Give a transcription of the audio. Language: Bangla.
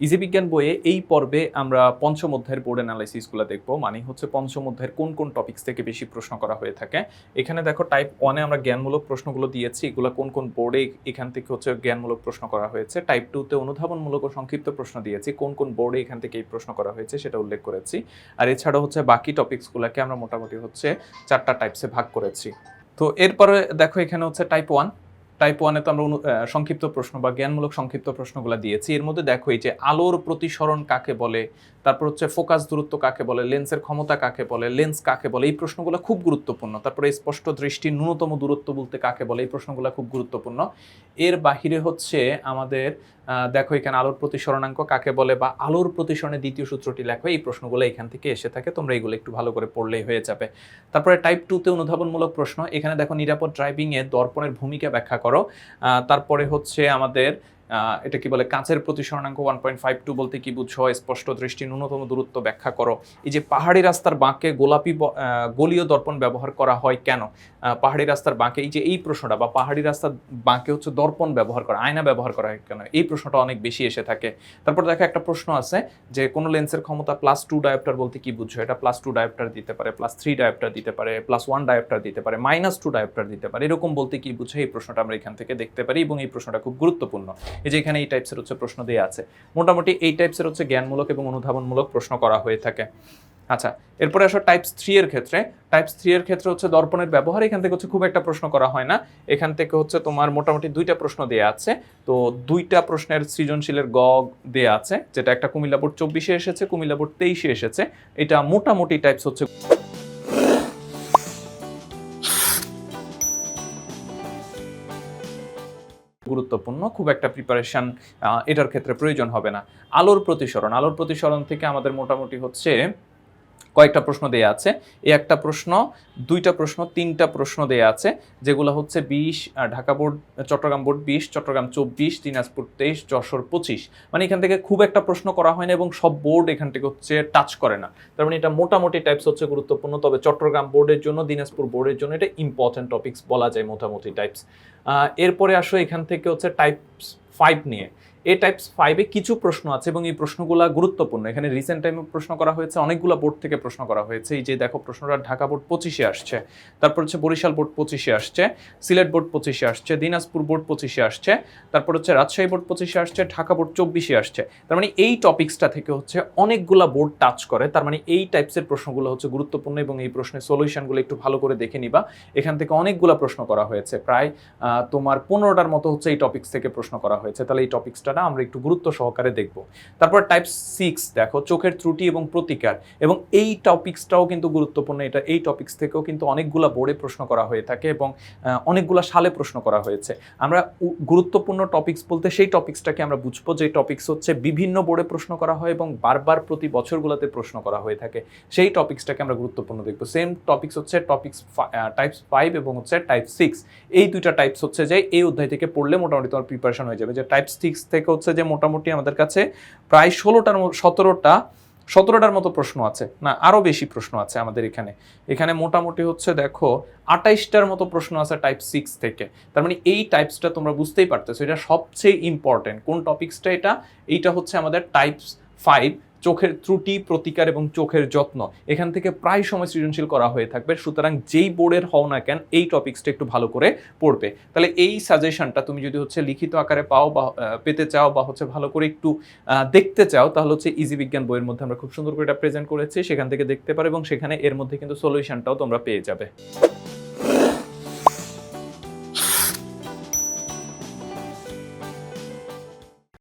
ইজি বিজ্ঞান বইয়ে এই পর্বে আমরা পঞ্চম অধ্যায়ের বোর্ড অ্যানালাইসিসগুলো দেখবো, মানে হচ্ছে পঞ্চম অধ্যায়ের কোন কোন টপিকস থেকে বেশি প্রশ্ন করা হয়ে থাকে। এখানে দেখো টাইপ 1-এ আমরা জ্ঞানমূলক প্রশ্নগুলো দিয়েছি, এগুলো কোন কোন বোর্ডে এখান থেকে হচ্ছে জ্ঞানমূলক প্রশ্ন করা হয়েছে। টাইপ 2-তে অনুধাবনমূলক ও সংক্ষিপ্ত প্রশ্ন দিয়েছি, কোন কোন বোর্ডে এখান থেকে এই প্রশ্ন করা হয়েছে সেটা উল্লেখ করেছি। আর এছাড়াও হচ্ছে বাকি টপিকসগুলোকে আমরা মোটামুটি হচ্ছে 4টা টাইপসে ভাগ করেছি। তো এরপরে দেখো এখানে হচ্ছে টাইপ 1-এ তো আমরা সংক্ষিপ্ত প্রশ্ন বা জ্ঞানমূলক সংক্ষিপ্ত প্রশ্নগুলো দিয়েছি। এর মধ্যে দেখো এই যে আলোর প্রতিসরণ কাকে বলে, তারপর হচ্ছে ফোকাস দূরত্ব কাকে বলে, লেন্সের ক্ষমতা কাকে বলে, লেন্স কাকে বলে, এই প্রশ্নগুলো খুব গুরুত্বপূর্ণ। তারপরে স্পষ্ট দৃষ্টির ন্যূনতম দূরত্ব বলতে কাকে বলে, এই প্রশ্নগুলো খুব গুরুত্বপূর্ণ। এর বাহিরে হচ্ছে আমাদের দেখো এখানে আলোর প্রতিসরণাঙ্ক কাকে বলে বা আলোর প্রতিসরণের দ্বিতীয় সূত্রটি লেখো, এই প্রশ্নগুলো এখান থেকে এসে থাকে, তোমরা এগুলো একটু ভালো করে পড়লেই হয়ে যাবে। তারপরে টাইপ 2-তে অনুধাবনমূলক প্রশ্ন, এখানে দেখো নিরাপদ ড্রাইভিংয়ে দর্পণের ভূমিকা ব্যাখ্যা করো। তারপরে হচ্ছে আমাদের এটা কি বলে কাঁচের প্রতিসরণাঙ্ক 1.52 বলতে কি বুঝছো, স্পষ্ট দৃষ্টি ন্যূনতম দূরত্ব ব্যাখ্যা করো। এই যে পাহাড়ি রাস্তার বাঁকে গোলাপি গলীয় দর্পণ ব্যবহার করা হয় কেন, পাহাড়ি রাস্তার বাঁকে এই যে এই প্রশ্নটা বা পাহাড়ি রাস্তার বাঁকে হচ্ছে দর্পণ ব্যবহার করা, আয়না ব্যবহার করা হয় কেন, এই প্রশ্নটা অনেক বেশি এসে থাকে। তারপর দেখো একটা প্রশ্ন আছে যে কোন লেন্সের ক্ষমতা +2 ডায়োপ্টার বলতে কি বুঝছো, এটা +2 ডায়োপ্টার দিতে পারে, +3 ডায়োপ্টার দিতে পারে, +1 ডায়োপ্টার দিতে পারে, -2 ডায়োপ্টার দিতে পারে, এরকম বলতে কি বুঝছো, এই প্রশ্নটা আমরা এখান থেকে দেখতে পারি এবং এই প্রশ্নটা খুব গুরুত্বপূর্ণ। এই যে এখানে এই টাইপসের হচ্ছে প্রশ্ন দেওয়া আছে, মোটামুটি এই টাইপসের হচ্ছে জ্ঞানমূলক এবং অনুধাবনমূলক প্রশ্ন করা হয়ে থাকে। আচ্ছা, এরপরে আসো টাইপস 3-এর ক্ষেত্রে। টাইপস 3-এর ক্ষেত্রে হচ্ছে দর্পণের ব্যবহার, এখান থেকে হচ্ছে খুব একটা প্রশ্ন করা হয় না। এখান থেকে হচ্ছে তোমার মোটামুটি 2টা প্রশ্ন দেয়া আছে। তো 2টা প্রশ্নের সৃজনশীলের গ দেয়া আছে, যেটা একটা কুমিল্লা বোর্ড 24-এ এসেছে, কুমিল্লা বোর্ড 23-এ এসেছে। এটা মোটামুটি টাইপস হচ্ছে গুরুত্বপূর্ণ, খুব একটা প্রিপারেশন এটার ক্ষেত্রে প্রয়োজন হবে না। আলোর প্রতিসরণ থেকে আমাদের মোটামুটি হচ্ছে কয়েকটা প্রশ্ন দেয়া আছে। এই একটা প্রশ্ন, 2টা প্রশ্ন, 3টা প্রশ্ন দেয়া আছে, যেগুলো হচ্ছে 20 ঢাকা বোর্ড, চট্টগ্রাম বোর্ড 20, চট্টগ্রাম 24, দিনাজপুর 23, যশোর 25। মানে এখান থেকে খুব একটা প্রশ্ন করা হয় না এবং সব বোর্ড এখান থেকে হচ্ছে টাচ করে না। তার মানে এটা মোটামুটি টাইপস হচ্ছে গুরুত্বপূর্ণ, তবে চট্টগ্রাম বোর্ডের জন্য, দিনাজপুর বোর্ডের জন্য এটা ইম্পর্টেন্ট টপিকস বলা যায় মোটামুটি টাইপস। এরপরে আসো এখান থেকে হচ্ছে টাইপস 5 নিয়ে। এই টাইপস 5-এ কিছু প্রশ্ন আছে এবং এই প্রশ্নগুলো গুরুত্বপূর্ণ। এখানে রিসেন্ট টাইমে প্রশ্ন করা হয়েছে, অনেকগুলো বোর্ড থেকে প্রশ্ন করা হয়েছে। এই যে দেখো প্রশ্নটা ঢাকা বোর্ড 25-এ আসছে, তারপর হচ্ছে বরিশাল বোর্ড 25-এ আসছে, সিলেট বোর্ড 25-এ আসছে, দিনাজপুর বোর্ড 25-এ আসছে, তারপর হচ্ছে রাজশাহী বোর্ড 25-এ আসছে, ঢাকা বোর্ড 24-এ আসছে। তার মানে এই টপিকসটা থেকে হচ্ছে অনেকগুলা বোর্ড টাচ করে। তার মানে এই টাইপসের প্রশ্নগুলো হচ্ছে গুরুত্বপূর্ণ এবং এই প্রশ্নের সলিউশনগুলো একটু ভালো করে দেখে নিবা। এখান থেকে অনেকগুলো প্রশ্ন করা হয়েছে, প্রায় তোমার 15টার মতো হচ্ছে এই টপিকস থেকে প্রশ্ন করা হয়েছে। তাহলে এই টপিকসটা আমরা একটু গুরুত্ব সহকারে দেখব। তারপর টাইপ 6 দেখো চোখের ত্রুটি এবং প্রতিকার, এবং এই টপিকসটাও কিন্তু গুরুত্বপূর্ণ। এটা এই টপিকস থেকেও কিন্তু অনেকগুলা বোর্ডে প্রশ্ন করা হয়ে থাকে এবং অনেকগুলা সালে প্রশ্ন করা হয়েছে। আমরা গুরুত্বপূর্ণ টপিকস বলতে সেই টপিকসটাকে আমরা বুঝবো যে টপিকস হচ্ছে বিভিন্ন বোর্ডে প্রশ্ন করা হয় এবং বারবার প্রতি বছরগুলোতে প্রশ্ন করা হয়ে থাকে, সেই টপিকসটাকে আমরা গুরুত্বপূর্ণ দেখব। সেম টপিকস হচ্ছে টাইপস 5 এবং হচ্ছে টাইপ 6। এই 2টা টাইপস হচ্ছে যে এই অধ্যায় থেকে পড়লে মোটামুটি তোমার প্রিপারেশন হয়ে যাবে। যে টাইপ 6 থেকে হচ্ছে যে মোটামুটি আমাদের কাছে প্রায় 17টার মতো প্রশ্ন আছে, না আরো বেশি প্রশ্ন আছে আমাদের এখানে মোটামুটি হচ্ছে দেখো 28টার মতো প্রশ্ন আছে টাইপ 6 থেকে। তার মানে এই টাইপসটা তোমরা বুঝতেই পারতেছো এটা সবচেয়ে ইম্পর্টেন্ট কোন টপিকসটা, এইটা হচ্ছে আমাদের টাইপস 5, চোখের ত্রুটি, প্রতিকার এবং চোখের যত্ন। এখান থেকে প্রায় সময় সৃজনশীল করা হয়ে থাকবে, সুতরাং যেই বোর্ডের হও না কেন এই টপিকসটা একটু ভালো করে পড়বে। তাহলে এই সাজেশনটা তুমি যদি হচ্ছে লিখিত আকারে পাও বা পেতে চাও বা হচ্ছে ভালো করে একটু দেখতে চাও, তাহলে হচ্ছে ইজি বিজ্ঞান বইয়ের মধ্যে আমরা খুব সুন্দর করে এটা প্রেজেন্ট করেছি, সেখান থেকে দেখতে পারো এবং সেখানে এর মধ্যে কিন্তু সলিউশনটাও তোমরা পেয়ে যাবে।